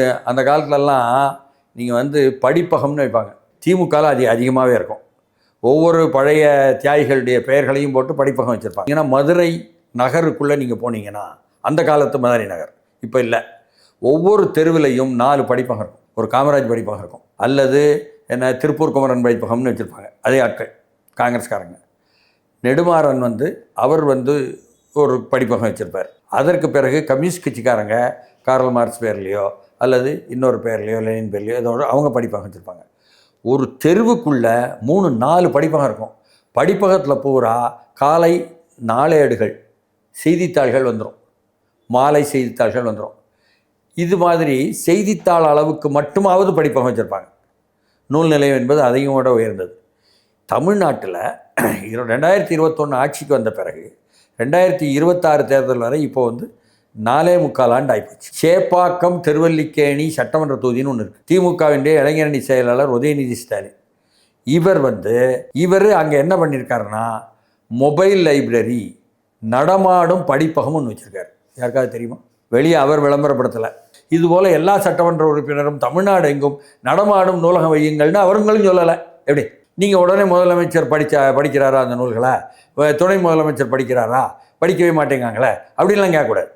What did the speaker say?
அந்த காலத்துலலாம் நீங்கள் படிப்பகம்னு வைப்பாங்க. திமுகவில் அதிகமாகவே இருக்கும். ஒவ்வொரு பழைய தியாகிகளுடைய பெயர்களையும் போட்டு படிப்பகம் வச்சுருப்பாங்க. ஏன்னா மதுரை நகருக்குள்ளே நீங்கள் போனீங்கன்னா, அந்த காலத்து மதுரை நகர் இப்போ இல்லை. ஒவ்வொரு தெருவிலையும் 4 படிப்பகம் இருக்கும். ஒரு காமராஜ் படிப்பகம் இருக்கும், அல்லது திருப்பூர் குமரன் படிப்பகம்னு வச்சுருப்பாங்க. அதே ஆட்கள் காங்கிரஸ்காரங்க. நெடுமாறன் அவர் ஒரு படிப்பகம் வச்சுருப்பார். அதற்கு பிறகு கம்யூனிஸ்ட் கட்சிக்காரங்க கார்ல் மார்க்ஸ் பேர்லையோ அல்லது இன்னொரு பேர்லையோ லெனின் பேர்லையோ இதோட அவங்க படிப்பகம் வச்சுருப்பாங்க. ஒரு தெருவுக்குள்ளே 3-4 படிப்பகம் இருக்கும். படிப்பகத்தில் பூரா காலை நாளேடுகள், செய்தித்தாள்கள் வந்துடும், மாலை செய்தித்தாள்கள் வந்துடும். இது மாதிரி செய்தித்தாள் அளவுக்கு மட்டுமாவது படிப்பகம் வச்சுருப்பாங்க. நூல் நிலையம் என்பது அதையும் விட உயர்ந்தது. தமிழ்நாட்டில் 2021 ஆட்சிக்கு வந்த பிறகு 2026 தேர்தல் வரை இப்போ 4.25 ஆண்டு ஆகிப்போச்சு. சேப்பாக்கம் திருவல்லிக்கேணி சட்டமன்ற தொகுதின்னு ஒன்று இருக்குது. திமுகவிൻ്റെ இளைஞரணி செயலாளர் உதயநிதி ஸ்டாலின் இவர் அங்கே என்ன பண்ணியிருக்காருன்னா, மொபைல் லைப்ரரி, நடமாடும் படிப்பகம் ஒன்று வச்சுருக்காரு. யாருக்காவது தெரியுமா? வெளியே அவர் விளம்பரப்படுத்தலை. இதுபோல் எல்லா சட்டமன்ற உறுப்பினரும் தமிழ்நாடு எங்கும் நடமாடும் நூலகம் வையுங்கள்னு அவங்களும் சொல்லலை. எப்படி நீங்கள் உடனே முதலமைச்சர் படிக்கிறாரா அந்த நூல்களை? துணை முதலமைச்சர் படிக்கிறாரா? படிக்கவே மாட்டேங்காங்களே அப்படின்லாம் கேட்கக்கூடாது.